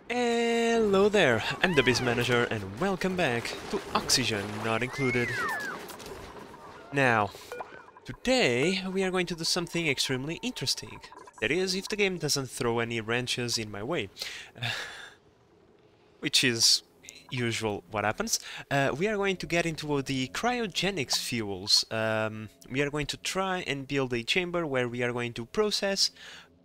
Hello there, I'm the Biz Manager and welcome back to Oxygen Not Included. Now, today we are going to do something extremely interesting. That is, if the game doesn't throw any wrenches in my way. Which is usual what happens. We are going to get into the cryogenics fuels. We are going to try and build a chamber where we are going to process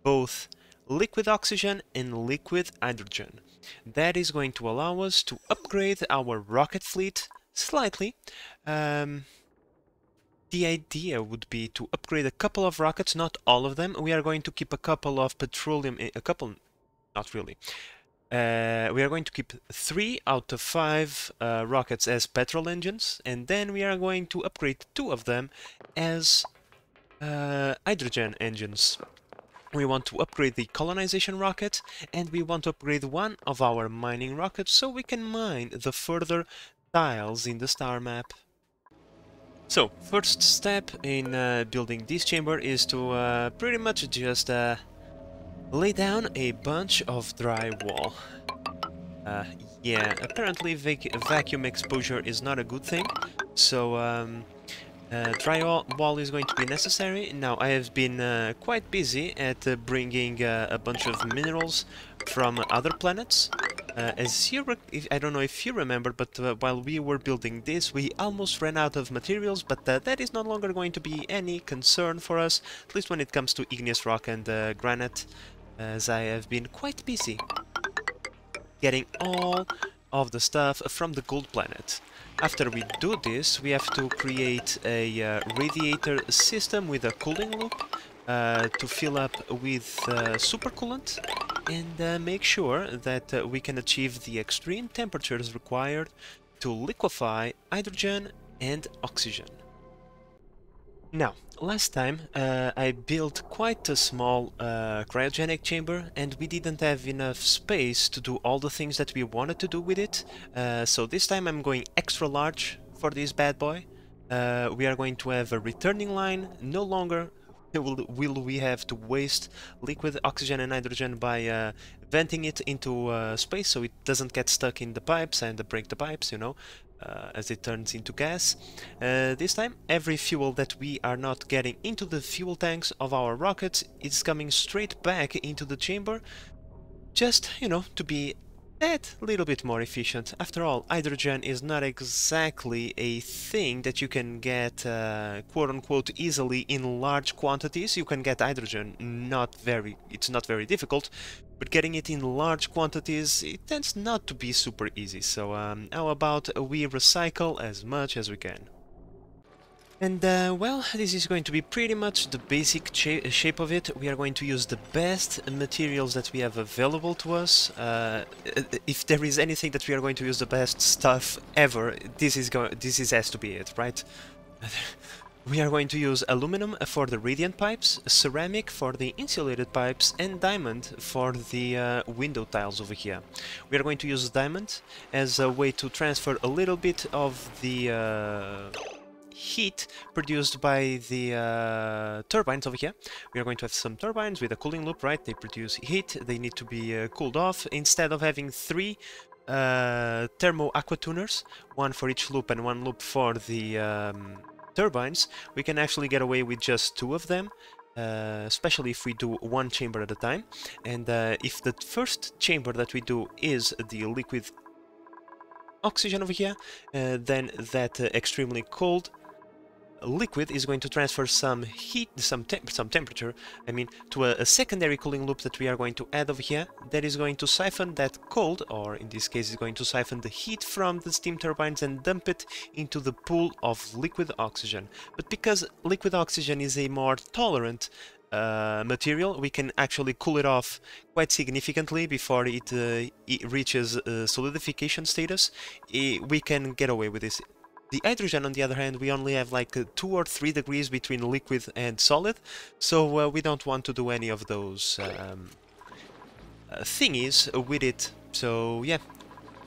both liquid oxygen and liquid hydrogen. That is going to allow us to upgrade our rocket fleet slightly. The idea would be to upgrade a couple of rockets, not all of them. We are going to keep a couple of petroleum, not really. We are going to keep 3 out of 5 rockets as petrol engines, and then we are going to upgrade 2 of them as hydrogen engines. We want to upgrade the colonization rocket, and we want to upgrade one of our mining rockets so we can mine the further tiles in the star map. So, first step in building this chamber is to pretty much just lay down a bunch of drywall. Yeah, apparently vacuum exposure is not a good thing, so drywall is going to be necessary. Now, I have been quite busy at bringing a bunch of minerals from other planets. I don't know if you remember, but while we were building this, we almost ran out of materials, but that is no longer going to be any concern for us, at least when it comes to igneous rock and granite, as I have been quite busy getting all of the stuff from the gold planet. After we do this, we have to create a radiator system with a cooling loop to fill up with supercoolant and make sure that we can achieve the extreme temperatures required to liquefy hydrogen and oxygen. Now, last time I built quite a small cryogenic chamber, and we didn't have enough space to do all the things that we wanted to do with it, so this time I'm going extra large for this bad boy. We are going to have a returning line. No longer will we have to waste liquid oxygen and hydrogen by venting it into space so it doesn't get stuck in the pipes and break the pipes, you know, as it turns into gas. This time, every fuel that we are not getting into the fuel tanks of our rockets is coming straight back into the chamber, just, you know, to be that little bit more efficient. After all, hydrogen is not exactly a thing that you can get quote-unquote easily in large quantities. You can get hydrogen, it's not very difficult, but getting it in large quantities, it tends not to be super easy. So how about we recycle as much as we can? And well, this is going to be pretty much the basic shape of it. We are going to use the best materials that we have available to us. If there is anything that we are going to use the best stuff ever, this has to be it, right? We are going to use aluminum for the radiant pipes, ceramic for the insulated pipes, and diamond for the window tiles over here. We are going to use diamond as a way to transfer a little bit of the heat produced by the turbines over here. We are going to have some turbines with a cooling loop, right? They produce heat, they need to be cooled off. Instead of having 3 thermo aqua tuners, one for each loop and one loop for the turbines, we can actually get away with just 2 of them, especially if we do one chamber at a time. And if the first chamber that we do is the liquid oxygen over here, then that extremely cold liquid is going to transfer some heat, some temperature, I mean, to a secondary cooling loop that we are going to add over here. That is going to siphon that cold, or in this case is going to siphon the heat from the steam turbines and dump it into the pool of liquid oxygen. But because liquid oxygen is a more tolerant material, we can actually cool it off quite significantly before it reaches solidification status. We can get away with this. The hydrogen, on the other hand, we only have like 2 or 3 degrees between liquid and solid, so we don't want to do any of those thingies with it. So yeah,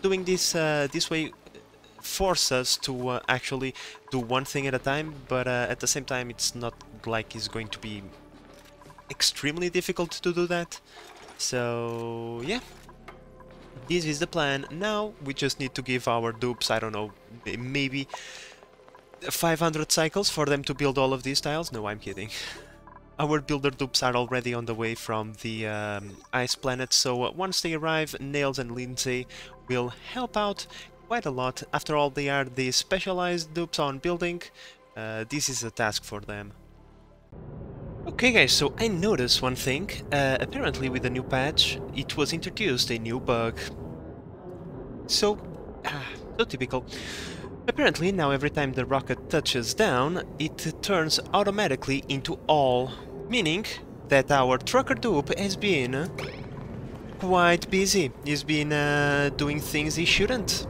doing this this way forces us to actually do one thing at a time, but at the same time it's not like it's going to be extremely difficult to do that. So yeah, This is the plan. Now we just need to give our dupes, I don't know, maybe 500 cycles for them to build all of these tiles. No, I'm kidding. Our builder dupes are already on the way from the ice planet, so once they arrive, Nails and Lindsay will help out quite a lot. After all, they are the specialized dupes on building. This is a task for them. Okay guys, so I noticed one thing. Apparently with the new patch, it was introduced a new bug. So typical. Apparently now every time the rocket touches down, it turns automatically into all, meaning that our trucker dupe has been quite busy. He's been doing things he shouldn't,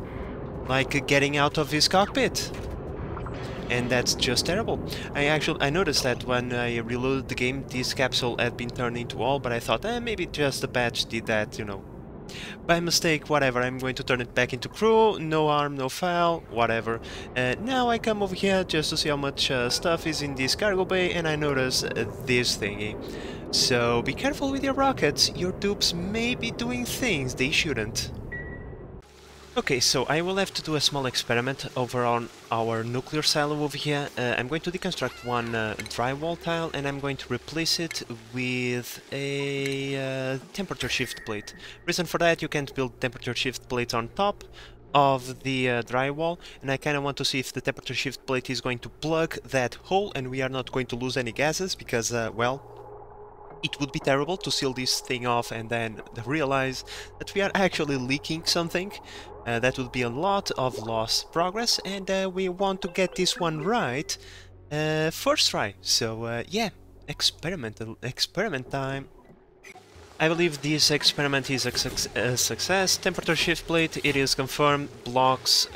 like getting out of his cockpit. And that's just terrible. I noticed that when I reloaded the game, this capsule had been turned into all, but I thought, maybe just the patch did that, you know. By mistake, whatever, I'm going to turn it back into crew, no harm, no foul, whatever. Now I come over here just to see how much stuff is in this cargo bay, and I notice this thingy. So be careful with your rockets, your dupes may be doing things they shouldn't. Okay, so I will have to do a small experiment over on our nuclear silo over here. I'm going to deconstruct one drywall tile and I'm going to replace it with a temperature shift plate. Reason for that, you can't build temperature shift plates on top of the drywall, and I kind of want to see if the temperature shift plate is going to plug that hole and we are not going to lose any gases, because, well, it would be terrible to seal this thing off and then realize that we are actually leaking something. That would be a lot of lost progress, and we want to get this one right first try. So yeah, experiment time. I believe this experiment is a success. Temperature shift plate, it is confirmed, blocks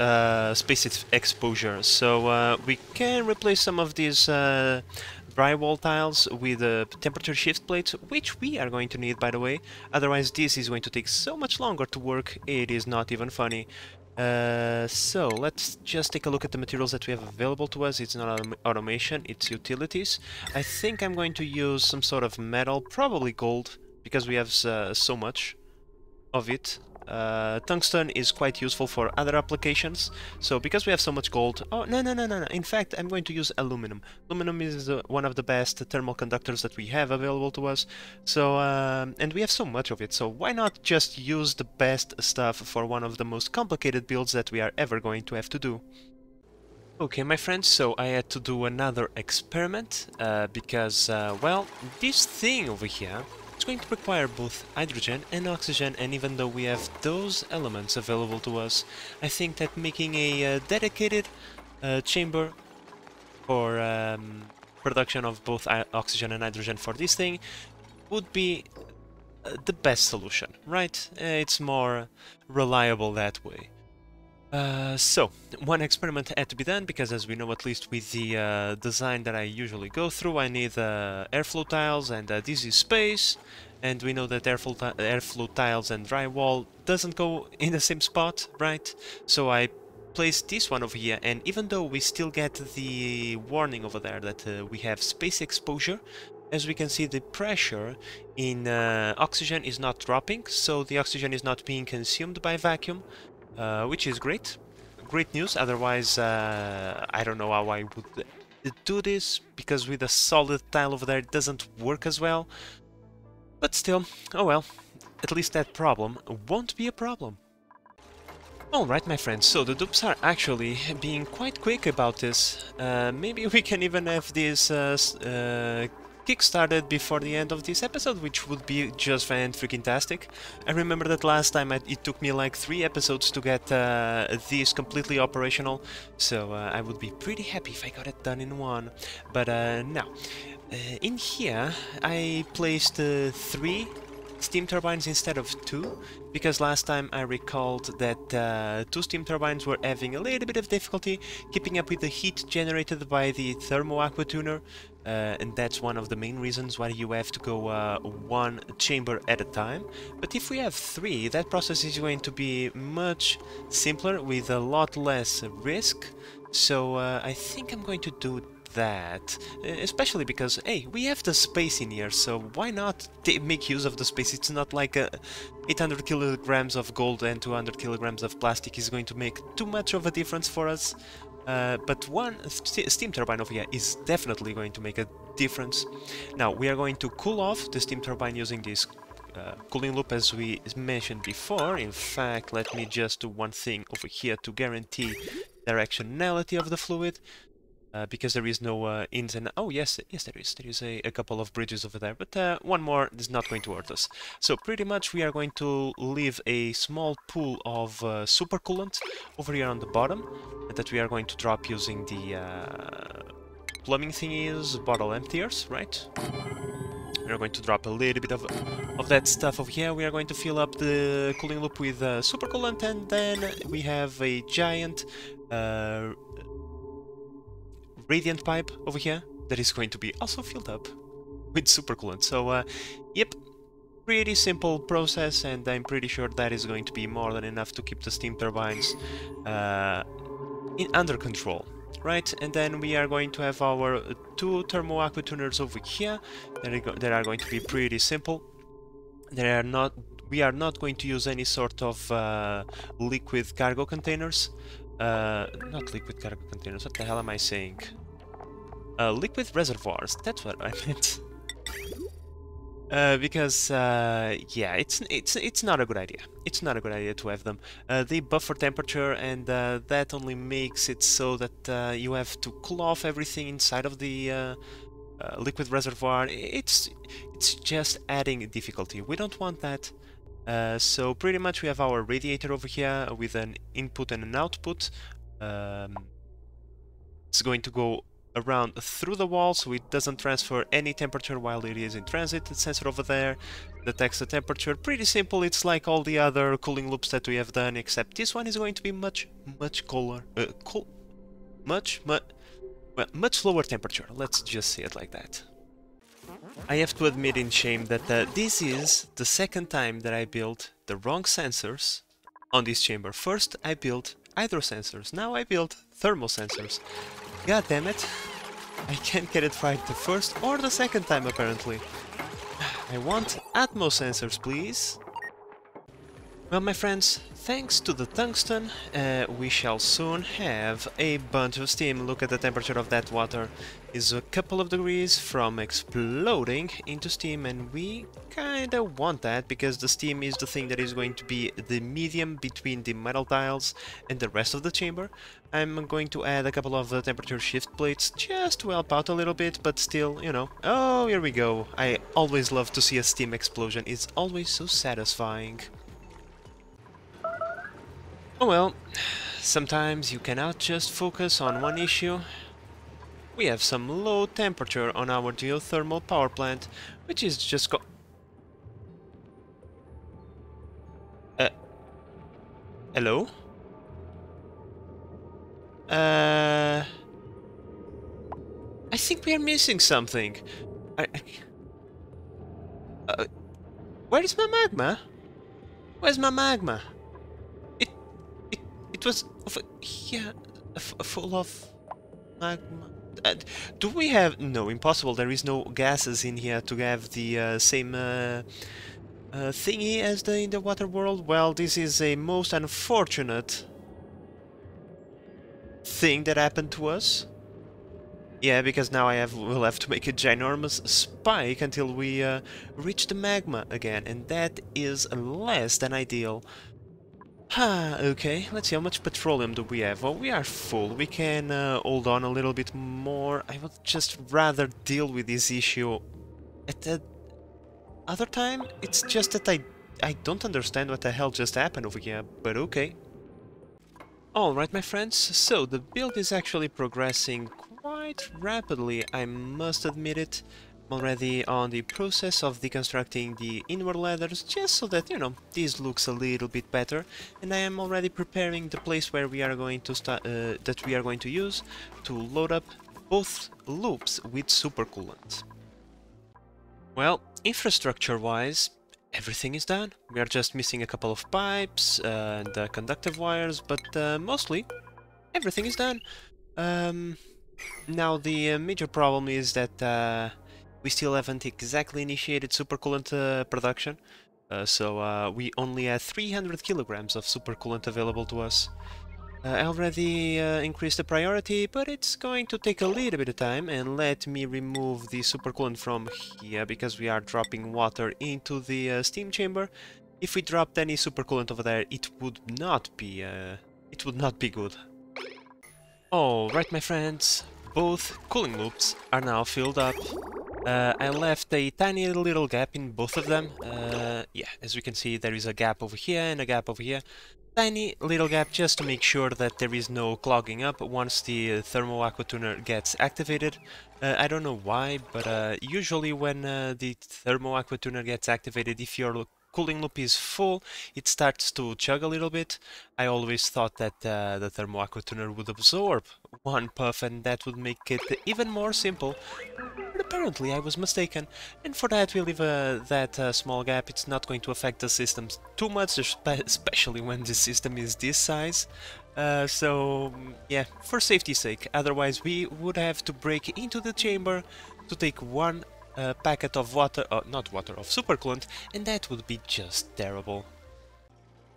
space exposure. So we can replace some of these drywall tiles with a temperature shift plate, which we are going to need, by the way. Otherwise this is going to take so much longer to work, it is not even funny. So let's just take a look at the materials that we have available to us. It's not automation, it's utilities. I think I'm going to use some sort of metal, probably gold, because we have so much of it. Tungsten is quite useful for other applications, so because we have so much gold... Oh, no, in fact, I'm going to use aluminum. Aluminum is one of the best thermal conductors that we have available to us, so... and we have so much of it, so why not just use the best stuff for one of the most complicated builds that we are ever going to have to do. Okay, my friends, so I had to do another experiment, because, well, this thing over here, it's going to require both hydrogen and oxygen, and even though we have those elements available to us, I think that making a dedicated chamber for production of both oxygen and hydrogen for this thing would be the best solution, right? It's more reliable that way. So, one experiment had to be done, because as we know, at least with the design that I usually go through, I need airflow tiles, and this is space, and we know that airflow tiles and drywall doesn't go in the same spot, right? So I placed this one over here, and even though we still get the warning over there that we have space exposure, as we can see, the pressure in oxygen is not dropping, so the oxygen is not being consumed by vacuum. Which is great. Great news, otherwise I don't know how I would do this, because with a solid tile over there it doesn't work as well. But still, oh well, at least that problem won't be a problem. Alright, my friends, so the dupes are actually being quite quick about this. Maybe we can even have this kickstarted before the end of this episode, which would be just fan-freaking-tastic. I remember that last time it took me like 3 episodes to get this completely operational, so I would be pretty happy if I got it done in one. But now, in here I placed 3 steam turbines instead of 2, because last time I recalled that 2 steam turbines were having a little bit of difficulty keeping up with the heat generated by the thermo aqua tuner, and that's one of the main reasons why you have to go 1 chamber at a time. But if we have 3, that process is going to be much simpler with a lot less risk, so I think I'm going to do that, especially because, hey, we have the space in here, so why not make use of the space? It's not like 800 kilograms of gold and 200 kilograms of plastic is going to make too much of a difference for us. But one steam turbine over here is definitely going to make a difference. Now, we are going to cool off the steam turbine using this cooling loop as we mentioned before. In fact, let me just do one thing over here to guarantee directionality of the fluid, because there is no ins and... Oh, yes, there is. There is a couple of bridges over there, but one more is not going to hurt us. So pretty much we are going to leave a small pool of supercoolant over here on the bottom that we are going to drop using the plumbing thingies, bottle emptiers, right? We are going to drop a little bit of that stuff over here. We are going to fill up the cooling loop with supercoolant, and then we have a giant radiant pipe over here that is going to be also filled up with supercoolant. So, yep, pretty simple process, and I'm pretty sure that is going to be more than enough to keep the steam turbines under control. Right, and then we are going to have our two thermo aqua tuners over here that are going to be pretty simple. We are not going to use any sort of liquid cargo containers. Not liquid cargo containers, what the hell am I saying? Liquid reservoirs, that's what I meant. Because yeah, it's not a good idea. It's not a good idea to have them. They buffer temperature, and that only makes it so that you have to cool off everything inside of the liquid reservoir. It's just adding difficulty. We don't want that. So pretty much we have our radiator over here with an input and an output. It's going to go around through the wall, so it doesn't transfer any temperature while it is in transit. The sensor over there detects the temperature. Pretty simple. It's like all the other cooling loops that we have done, except this one is going to be much cooler, much lower temperature. Let's just say it like that. I have to admit in shame that this is the second time that I built the wrong sensors on this chamber. First I built hydro sensors, now I built thermal sensors. God damn it, I can't get it right the first or the second time apparently. I want atmo sensors, please. Well, my friends, thanks to the tungsten, we shall soon have a bunch of steam. Look at the temperature of that water. Is a couple of degrees from exploding into steam, and we kinda want that because the steam is the thing that is going to be the medium between the metal tiles and the rest of the chamber. I'm going to add a couple of temperature shift plates just to help out a little bit, but still, you know. Oh, here we go. I always love to see a steam explosion. It's always so satisfying. Oh well, sometimes you cannot just focus on one issue. We have some low temperature on our geothermal power plant, which is just hello? I think we are missing something. Where is my magma? Where's my magma? It was full of magma. Do we have... No, impossible. There is no gases in here to have the same thingy as in the water world. Well, this is a most unfortunate thing that happened to us. Yeah, because now we'll have to make a ginormous spike until we reach the magma again, and that is less than ideal. Okay, let's see, how much petroleum do we have? Well, we are full. We can hold on a little bit more. I would just rather deal with this issue at the other time. It's just that I don't understand what the hell just happened over here, but okay. Alright, my friends, so the build is actually progressing quite rapidly, I must admit it. I'm already on the process of deconstructing the inward ladders, just so that, you know, this looks a little bit better. And I am already preparing the place where we are going to start, that we are going to use to load up both loops with supercoolant. Well, infrastructure-wise, everything is done. We are just missing a couple of pipes and conductive wires, but mostly everything is done. Now the major problem is that we still haven't exactly initiated supercoolant production, so we only have 300 kilograms of supercoolant available to us. I already increased the priority, but it's going to take a little bit of time, and let me remove the supercoolant from here, because we are dropping water into the steam chamber. If we dropped any supercoolant over there, it would not be good. Alright, my friends, both cooling loops are now filled up. I left a tiny little gap in both of them. Yeah, as we can see, there is a gap over here and a gap over here. Tiny little gap just to make sure that there is no clogging up once the thermo aqua tuner gets activated. I don't know why, but usually when the thermo aqua tuner gets activated, if your cooling loop is full, it starts to chug a little bit. I always thought that the thermo aqua tuner would absorb one puff and that would make it even more simple. But apparently I was mistaken, and for that we leave that small gap. It's not going to affect the system too much, especially when the system is this size. So yeah, for safety's sake, otherwise we would have to break into the chamber to take one packet of water, not water, of supercoolant, and that would be just terrible.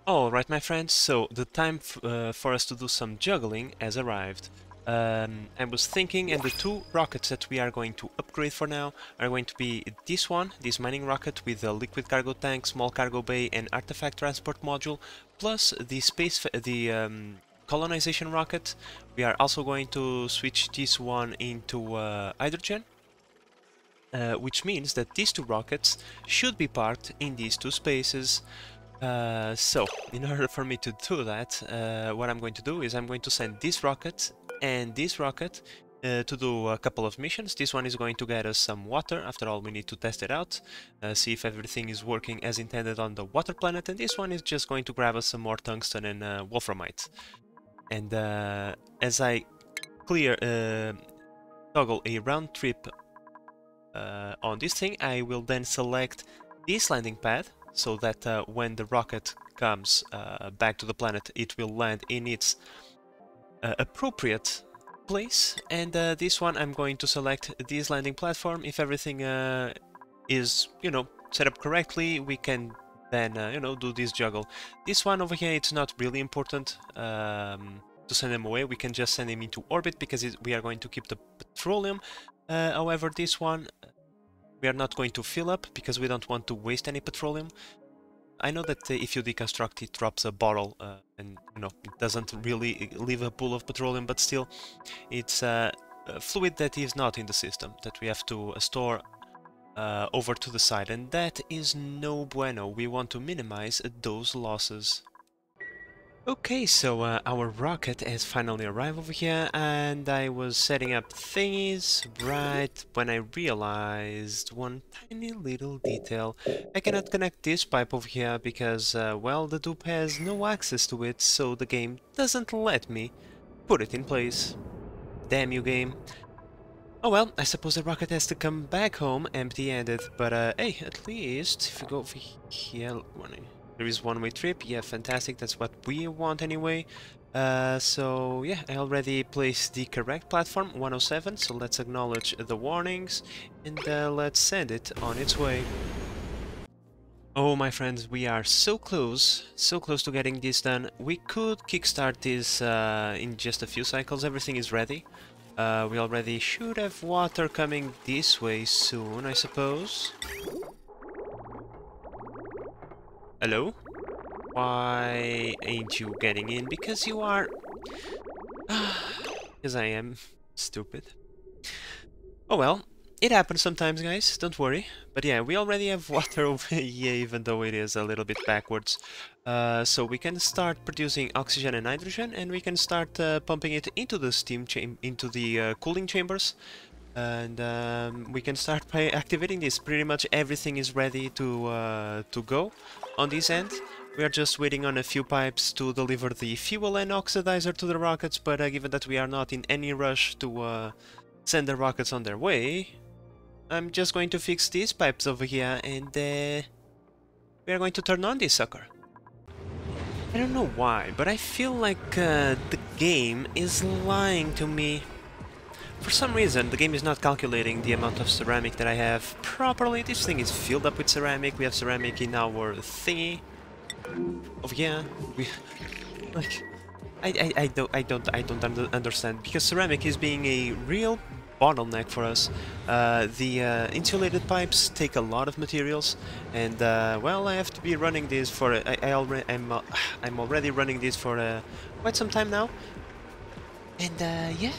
Alright, my friends, so the time for us to do some juggling has arrived. I was thinking, and the two rockets that we are going to upgrade for now are going to be this one, this mining rocket with a liquid cargo tank, small cargo bay and artifact transport module, plus the colonization rocket. We are also going to switch this one into hydrogen, which means that these two rockets should be parked in these two spaces. So, in order for me to do that, what I'm going to do is I'm going to send this rocket and this rocket to do a couple of missions. This one is going to get us some water. After all, we need to test it out, see if everything is working as intended on the water planet, and this one is just going to grab us some more tungsten and wolframite. And as I toggle a round trip on this thing, I will then select this landing pad, so that when the rocket comes back to the planet, it will land in its appropriate place. And this one I'm going to select this landing platform. If everything is, set up correctly, we can then, do this juggle. This one over here, it's not really important to send him away. We can just send him into orbit because we are going to keep the petroleum. However, this one we are not going to fill up because we don't want to waste any petroleum. I know that if you deconstruct, it drops a bottle and it doesn't really leave a pool of petroleum, but still it's a fluid that is not in the system that we have to store over to the side, and that is no bueno. We want to minimize those losses. Okay, so our rocket has finally arrived over here, and I was setting up thingies right when I realized one tiny little detail. I cannot connect this pipe over here because, well, the dupe has no access to it, so the game doesn't let me put it in place. Damn you, game. Oh well, I suppose the rocket has to come back home empty-handed, but hey, at least if you go over here... There is one-way trip, yeah, fantastic, that's what we want anyway. So yeah, I already placed the correct platform, 107, so let's acknowledge the warnings, and let's send it on its way. Oh, my friends, we are so close to getting this done. We could kickstart this in just a few cycles. Everything is ready. We already should have water coming this way soon, I suppose. Hello? Why ain't you getting in? Because you are... Because I am stupid. Oh well, it happens sometimes, guys, don't worry. But yeah, we already have water over here, even though it is a little bit backwards. So we can start producing oxygen and hydrogen, and we can start pumping it into the into the cooling chambers. And we can start by activating this. Pretty much everything is ready to go on this end. We are just waiting on a few pipes to deliver the fuel and oxidizer to the rockets, but given that we are not in any rush to send the rockets on their way, I'm just going to fix these pipes over here, and we are going to turn on this sucker. I don't know why, but I feel like the game is lying to me. For some reason, the game is not calculating the amount of ceramic that I have properly. This thing is filled up with ceramic. We have ceramic in our thingy. Oh yeah, we like. I don't understand, because ceramic is being a real bottleneck for us. The insulated pipes take a lot of materials, and well, I have to be running this for I'm already running this for quite some time now, and yeah.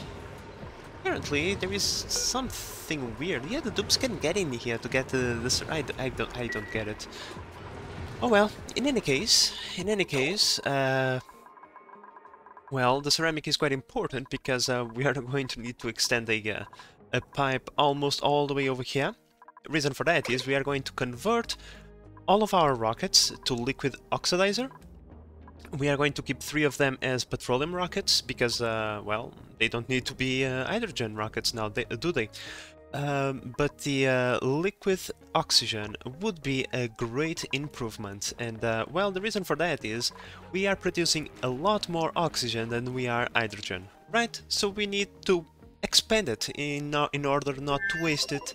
Apparently, there is something weird. Yeah, the dupes can get in here to get this. I don't get it. Oh well. In any case, well, the ceramic is quite important because we are going to need to extend a pipe almost all the way over here. The reason for that is we are going to convert all of our rockets to liquid oxidizer. We are going to keep 3 of them as petroleum rockets because, well, they don't need to be hydrogen rockets now, do they? But the liquid oxygen would be a great improvement, and well, the reason for that is we are producing a lot more oxygen than we are hydrogen, right? So we need to expand it in order not to waste it,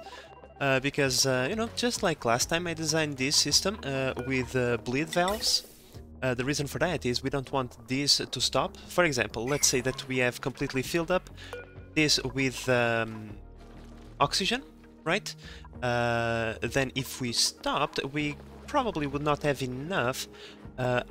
because, you know, just like last time I designed this system with bleed valves. The reason for that is we don't want this to stop. For example, let's say that we have completely filled up this with oxygen, right? Then if we stopped, we probably would not have enough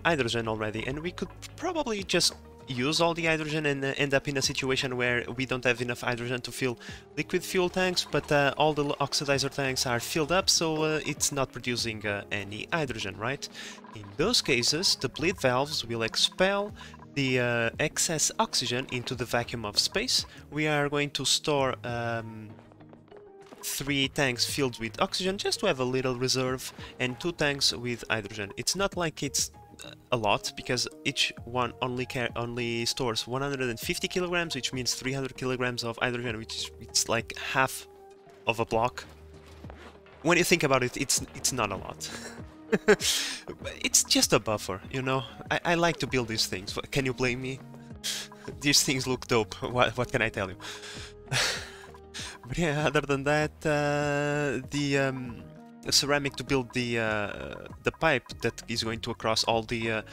hydrogen already, and we could probably just use all the hydrogen and end up in a situation where we don't have enough hydrogen to fill liquid fuel tanks, but all the oxidizer tanks are filled up, so it's not producing any hydrogen, right? In those cases, the bleed valves will expel the excess oxygen into the vacuum of space. We are going to store 3 tanks filled with oxygen just to have a little reserve, and 2 tanks with hydrogen. It's not like it's a lot, because each one only stores 150 kilograms, which means 300 kilograms of hydrogen, which is it's like half of a block. When you think about it, it's not a lot. It's just a buffer, you know. I like to build these things. Can you blame me? These things look dope. What can I tell you? But yeah, other than that, the ceramic to build the pipe that is going to cross all the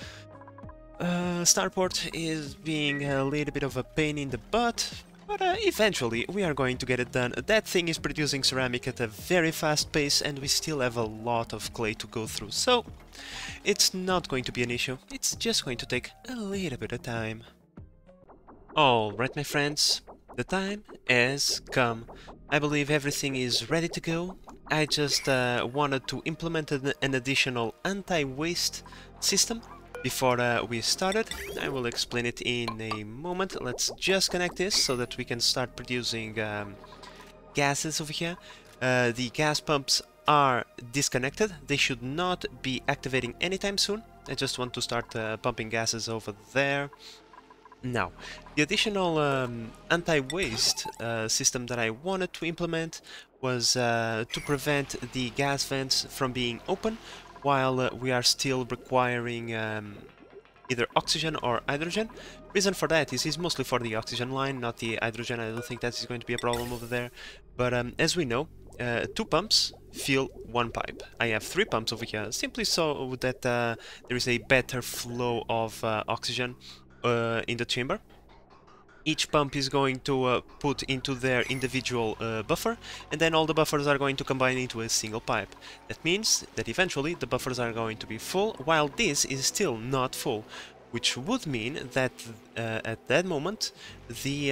starport is being a little bit of a pain in the butt, but eventually we are going to get it done. That thing is producing ceramic at a very fast pace, and we still have a lot of clay to go through, so it's not going to be an issue. It's just going to take a little bit of time. Alright, my friends, the time has come. I believe everything is ready to go. I just wanted to implement an additional anti-waste system before we started. I will explain it in a moment. Let's just connect this so that we can start producing gases over here. The gas pumps are disconnected. They should not be activating anytime soon. I just want to start pumping gases over there. Now, the additional anti-waste system that I wanted to implement was to prevent the gas vents from being open while we are still requiring either oxygen or hydrogen. Reason for that is mostly for the oxygen line, not the hydrogen. I don't think that is going to be a problem over there. But as we know, 2 pumps fill 1 pipe. I have 3 pumps over here, simply so that there is a better flow of oxygen in the chamber. Each pump is going to put into their individual buffer, and then all the buffers are going to combine into a single pipe. That means that eventually the buffers are going to be full, while this is still not full, which would mean that at that moment the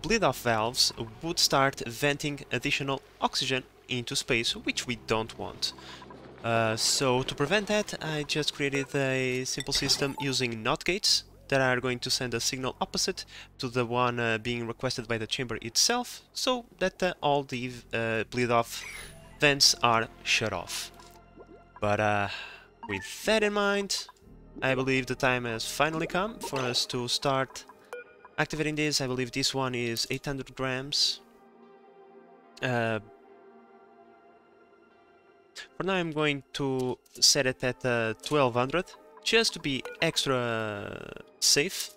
bleed-off valves would start venting additional oxygen into space, which we don't want. So to prevent that, I just created a simple system using NOT gates that are going to send a signal opposite to the one being requested by the chamber itself, so that all the bleed-off vents are shut off. But with that in mind, I believe the time has finally come for us to start activating this. I believe this one is 800 grams. For now I'm going to set it at 1200, just to be extra safe.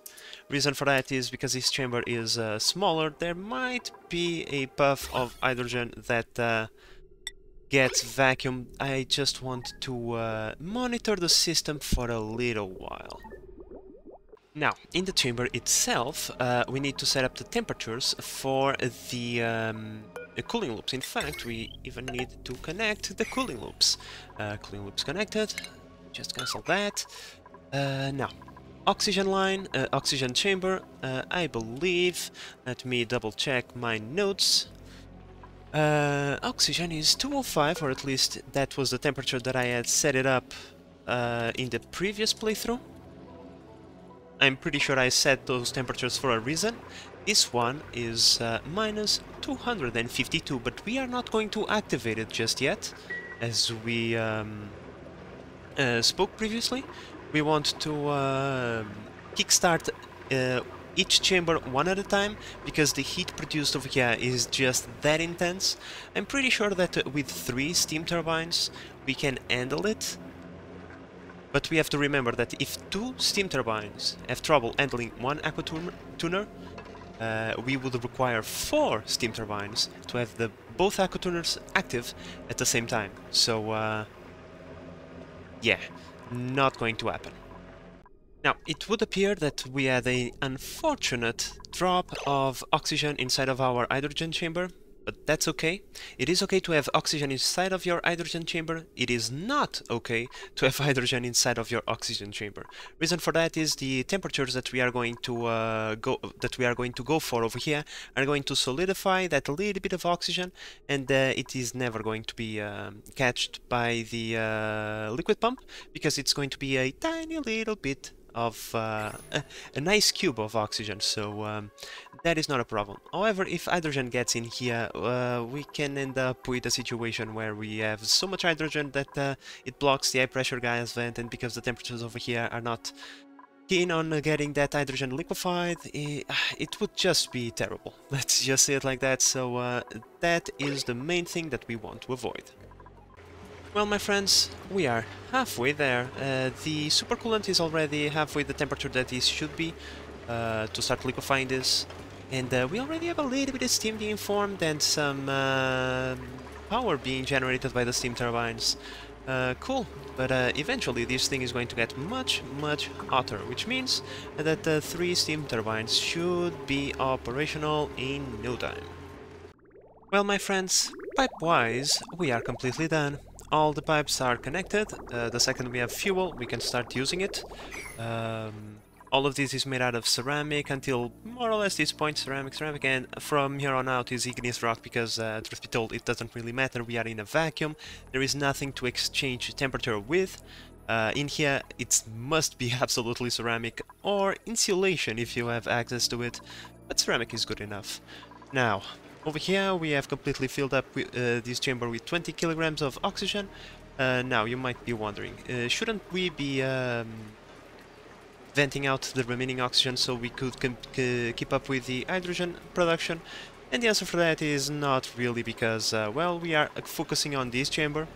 Reason for that is because this chamber is smaller, there might be a puff of hydrogen that gets vacuumed. I just want to monitor the system for a little while. Now, in the chamber itself, we need to set up the temperatures for the cooling loops. In fact, we even need to connect the cooling loops. Cooling loops connected. Just cancel that. Now, oxygen line, oxygen chamber, I believe. Let me double check my notes. Oxygen is 205, or at least that was the temperature that I had set it up in the previous playthrough. I'm pretty sure I set those temperatures for a reason. This one is minus 252, but we are not going to activate it just yet, as we spoke previously. We want to kickstart each chamber one at a time, because the heat produced over here is just that intense. I'm pretty sure that with 3 steam turbines we can handle it. But we have to remember that if 2 steam turbines have trouble handling 1 aqua tuner, we would require 4 steam turbines to have both aqua tuners active at the same time. So, yeah, not going to happen. Now, it would appear that we had an unfortunate drop of oxygen inside of our hydrogen chamber, but that's okay. It is okay to have oxygen inside of your hydrogen chamber. It is not okay to have hydrogen inside of your oxygen chamber. Reason for that is the temperatures that we are going to go for over here are going to solidify that little bit of oxygen, and it is never going to be catched by the liquid pump, because it's going to be a tiny little bit of a nice cube of oxygen, so that is not a problem. However, if hydrogen gets in here, we can end up with a situation where we have so much hydrogen that it blocks the high pressure gas vent, and because the temperatures over here are not keen on getting that hydrogen liquefied, it would just be terrible. Let's just say it like that. So that is the main thing that we want to avoid. Well, my friends, we are halfway there. The supercoolant is already halfway the temperature that it should be to start liquefying this. And we already have a little bit of steam being formed and some power being generated by the steam turbines. Cool, but eventually this thing is going to get much, much hotter, which means that the 3 steam turbines should be operational in no time. Well, my friends, pipe-wise, we are completely done. All the pipes are connected. The second we have fuel, we can start using it. All of this is made out of ceramic until more or less this point, ceramic, and from here on out is igneous rock, because, truth be told, it doesn't really matter. We are in a vacuum. There is nothing to exchange temperature with. In here, it must be absolutely ceramic, or insulation if you have access to it, but ceramic is good enough. Now, over here we have completely filled up this chamber with 20 kilograms of oxygen. Now, you might be wondering, shouldn't we be venting out the remaining oxygen so we could keep up with the hydrogen production? And the answer for that is not really, because, well, we are focusing on this chamber,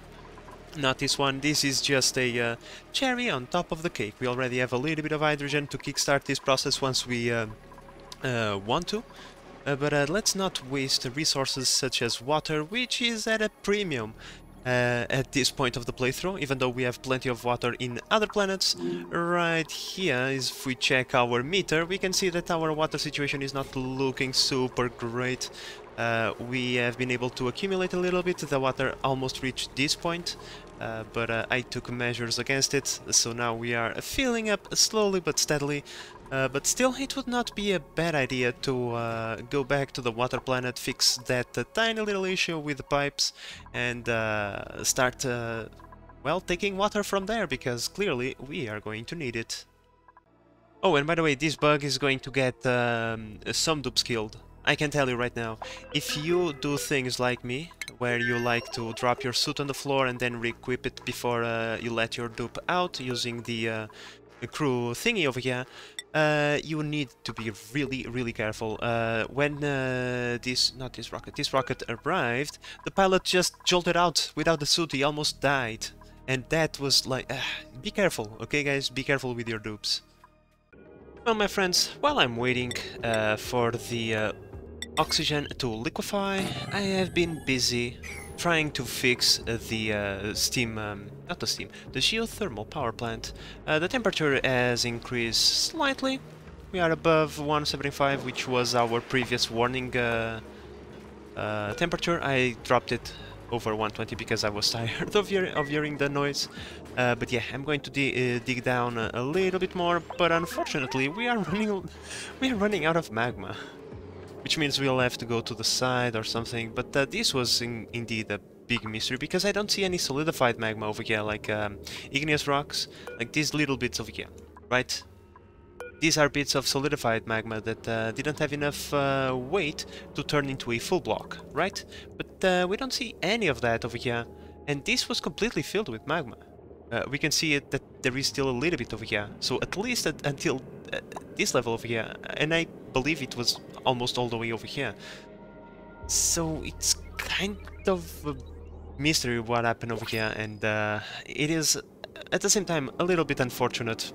not this one. This is just a cherry on top of the cake. We already have a little bit of hydrogen to kickstart this process once we want to. But let's not waste resources such as water, which is at a premium at this point of the playthrough, even though we have plenty of water in other planets. Right here, if we check our meter, we can see that our water situation is not looking super great. We have been able to accumulate a little bit. The water almost reached this point, but I took measures against it, so now we are filling up slowly but steadily. But still, it would not be a bad idea to go back to the water planet, fix that tiny little issue with the pipes, and start, well, taking water from there, because clearly we are going to need it. Oh, and by the way, this bug is going to get some dupes killed. I can tell you right now, if you do things like me, where you like to drop your suit on the floor and then re-equip it before you let your dupe out using the crew thingy over here, you need to be really, really careful. When this rocket arrived, the pilot just jolted out without the suit. He almost died, and that was like, be careful, okay guys, be careful with your dupes. Well, my friends, while I'm waiting for the oxygen to liquefy, I have been busy trying to fix the steam, not the steam, the geothermal power plant. The temperature has increased slightly. We are above 175, which was our previous warning temperature. I dropped it over 120 because I was tired of hearing the noise. But yeah, I'm going to dig down a little bit more. But unfortunately, we are running out of magma, which means we'll have to go to the side or something. But this was indeed a big mystery because I don't see any solidified magma over here, like igneous rocks, like these little bits over here, right? These are bits of solidified magma that didn't have enough weight to turn into a full block, right? But we don't see any of that over here, and this was completely filled with magma. We can see that there is still a little bit over here, so at least until this level over here, and I believe it was almost all the way over here. So it's kind of a mystery what happened over here, and it is at the same time a little bit unfortunate.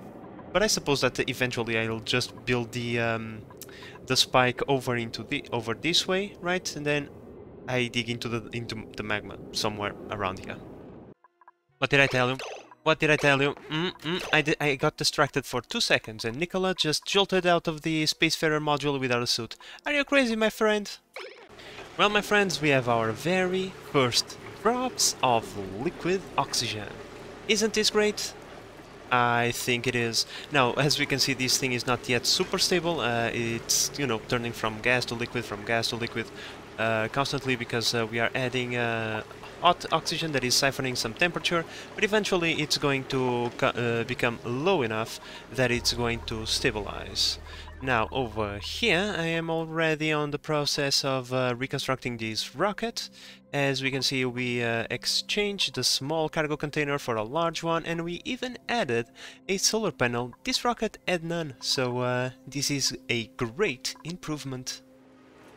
But I suppose that eventually I'll just build the spike over over this way, right? And then I dig into the magma somewhere around here. What did I tell you? What did I tell you? I got distracted for 2 seconds and Nicola just jolted out of the Spacefarer module without a suit. Are you crazy, my friend? Well, my friends, we have our very first drops of liquid oxygen. Isn't this great? I think it is. Now, as we can see, this thing is not yet super stable. It's, you know, turning from gas to liquid, constantly because we are adding hot oxygen that is siphoning some temperature, but eventually it's going to become low enough that it's going to stabilize. Now, over here, I am already on the process of reconstructing this rocket. As we can see, we exchanged the small cargo container for a large one, and we even added a solar panel. This rocket had none, so this is a great improvement.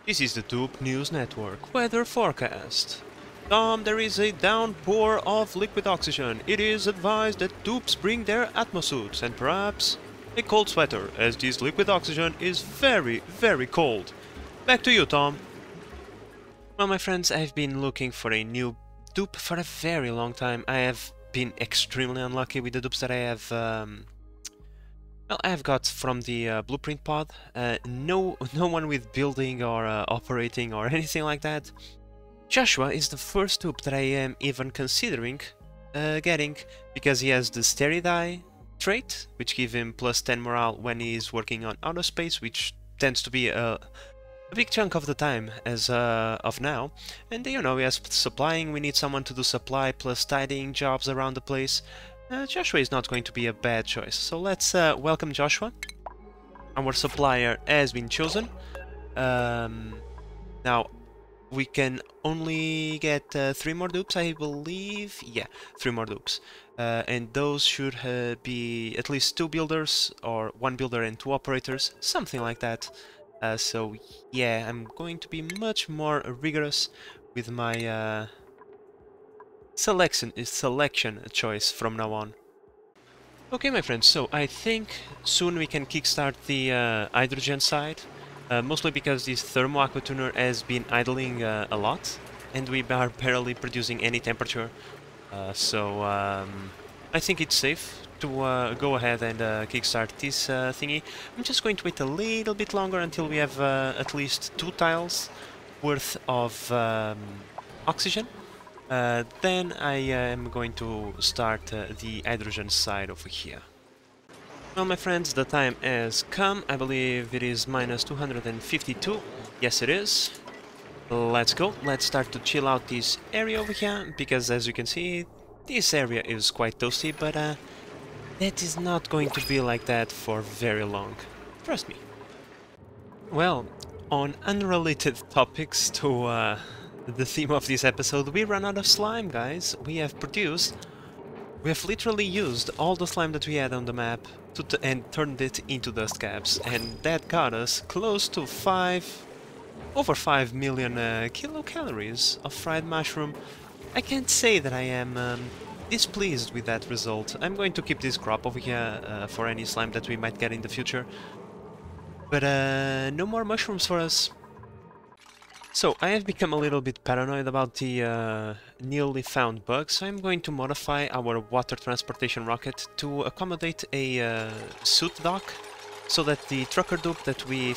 This is the Tube News Network weather forecast. Tom, there is a downpour of liquid oxygen. It is advised that tubes bring their atmosuits and perhaps a cold sweater, as this liquid oxygen is very, very cold. Back to you, Tom. Well, my friends, I've been looking for a new dupe for a very long time. I have been extremely unlucky with the dupes that I have well, I have got from the blueprint pod. No one with building or operating or anything like that. Joshua is the first dupe that I am even considering getting, because he has the Steridie trait, which gives him plus 10 morale when he is working on outer space, which tends to be a big chunk of the time as of now. And you know, he has supplying. We need someone to do supply plus tidying jobs around the place. Joshua is not going to be a bad choice, so let's welcome Joshua. Our supplier has been chosen. Now, we can only get 3 more dupes, I believe. Yeah, 3 more dupes. And those should be at least 2 builders, or 1 builder and 2 operators, something like that. So yeah, I'm going to be much more rigorous with my selection choice from now on. Okay, my friends, so I think soon we can kickstart the hydrogen side. Mostly because this thermo aqua tuner has been idling a lot, and we are barely producing any temperature. So I think it's safe to go ahead and kickstart this thingy. I'm just going to wait a little bit longer until we have at least 2 tiles worth of oxygen. Then I am going to start the hydrogen side over here. Well, my friends, the time has come. I believe it is minus 252. Yes, it is. Let's go. Let's start to chill out this area over here, because as you can see, this area is quite toasty, but that is not going to be like that for very long. Trust me. Well, on unrelated topics to the theme of this episode, we ran out of slime, guys. We have literally used all the slime that we had on the map and turned it into dust caps, and that got us close to over 5 million kilocalories of fried mushroom. I can't say that I am displeased with that result. I'm going to keep this crop over here for any slime that we might get in the future. But no more mushrooms for us. So, I have become a little bit paranoid about the newly found bug, so I'm going to modify our water transportation rocket to accommodate a suit dock, so that the trucker dupe that we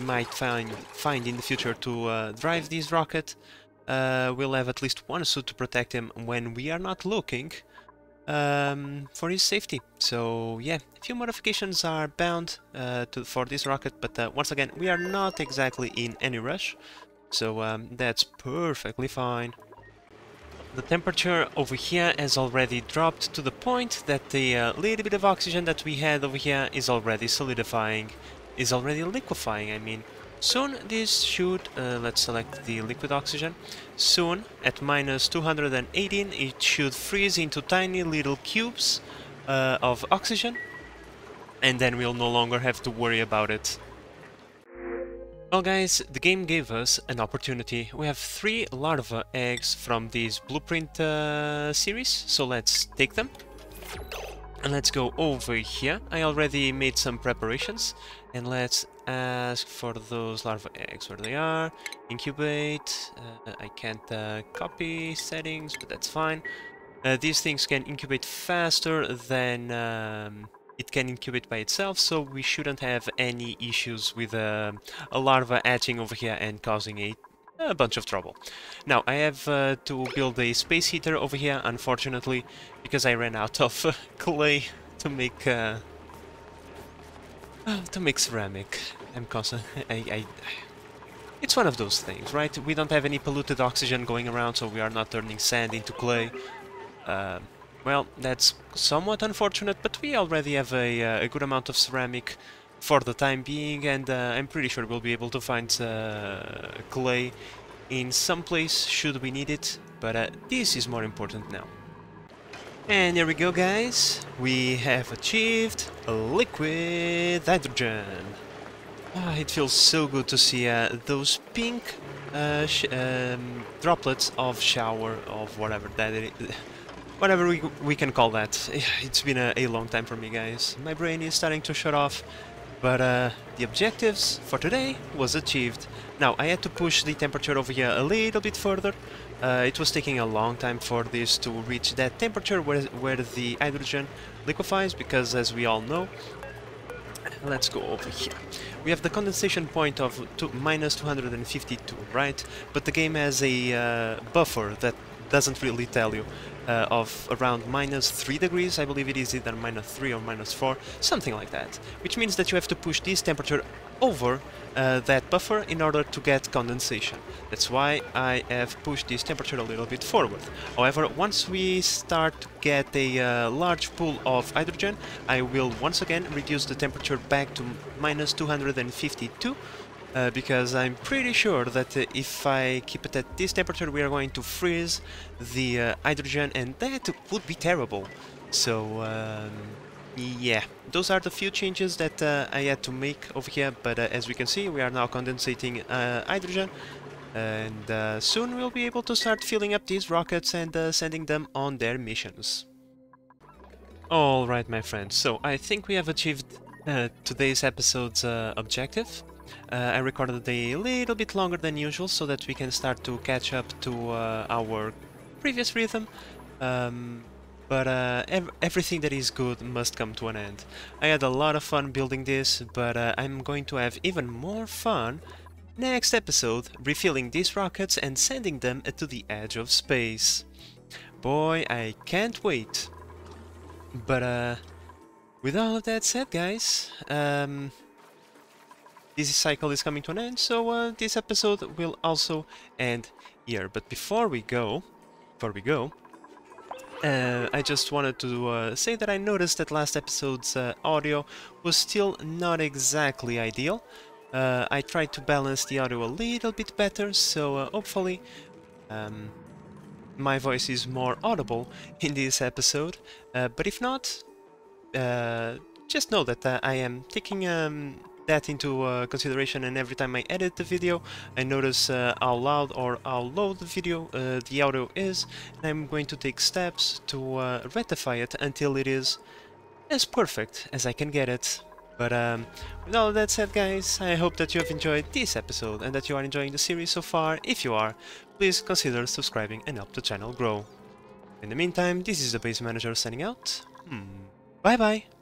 might find in the future to drive this rocket will have at least one suit to protect him when we are not looking. For his safety. So yeah, a few modifications are bound for this rocket, but once again, we are not exactly in any rush, so that's perfectly fine. The temperature over here has already dropped to the point that the little bit of oxygen that we had over here is already solidifying, is already liquefying, I mean. Soon this should, let's select the liquid oxygen, soon at minus 218 it should freeze into tiny little cubes of oxygen, and then we'll no longer have to worry about it. Well guys, the game gave us an opportunity. We have 3 larva eggs from this blueprint series, so let's take them. And let's go over here. I already made some preparations, and let's ask for those larva eggs where they are. Incubate. I can't copy settings, but that's fine. These things can incubate faster than it can incubate by itself, so we shouldn't have any issues with a larva hatching over here and causing a bunch of trouble. Now, I have to build a space heater over here, unfortunately, because I ran out of clay to make ceramic. It's one of those things, right? We don't have any polluted oxygen going around, so we are not turning sand into clay. Well, that's somewhat unfortunate, but we already have a good amount of ceramic for the time being, and I'm pretty sure we'll be able to find clay in some place should we need it, but this is more important now. And here we go, guys. We have achieved a liquid hydrogen. It feels so good to see those pink droplets of shower of whatever that is. Whatever we can call that. It's been a long time for me, guys. My brain is starting to shut off, but the objectives for today was achieved. Now, I had to push the temperature over here a little bit further. It was taking a long time for this to reach that temperature where the hydrogen liquefies, because as we all know, let's go over here. We have the condensation point of minus 252, right? But the game has a buffer that doesn't really tell you, of around minus 3 degrees. I believe it is either minus 3 or minus 4, something like that. Which means that you have to push this temperature over that buffer in order to get condensation. That's why I have pushed this temperature a little bit forward. However, once we start to get a large pool of hydrogen, I will once again reduce the temperature back to minus 252. Because I'm pretty sure that if I keep it at this temperature, we are going to freeze the hydrogen, and that would be terrible. So, yeah, those are the few changes that I had to make over here, but as we can see, we are now condensating hydrogen, and soon we'll be able to start filling up these rockets and sending them on their missions. Alright, my friends, so I think we have achieved today's episode's objective. I recorded a little bit longer than usual so that we can start to catch up to our previous rhythm, but everything that is good must come to an end. I had a lot of fun building this, but I'm going to have even more fun next episode refilling these rockets and sending them to the edge of space. Boy, I can't wait. But with all of that said, guys, this cycle is coming to an end, so this episode will also end here. But before we go, I just wanted to say that I noticed that last episode's audio was still not exactly ideal. I tried to balance the audio a little bit better, so hopefully my voice is more audible in this episode. But if not, just know that I am taking that into consideration, and every time I edit the video I notice how loud or how low the video, the audio is, and I'm going to take steps to rectify it until it is as perfect as I can get it. But with all that said, guys, I hope that you have enjoyed this episode and that you are enjoying the series so far. If you are, please consider subscribing and help the channel grow. In the meantime, this is the Base Manager signing out. Bye bye!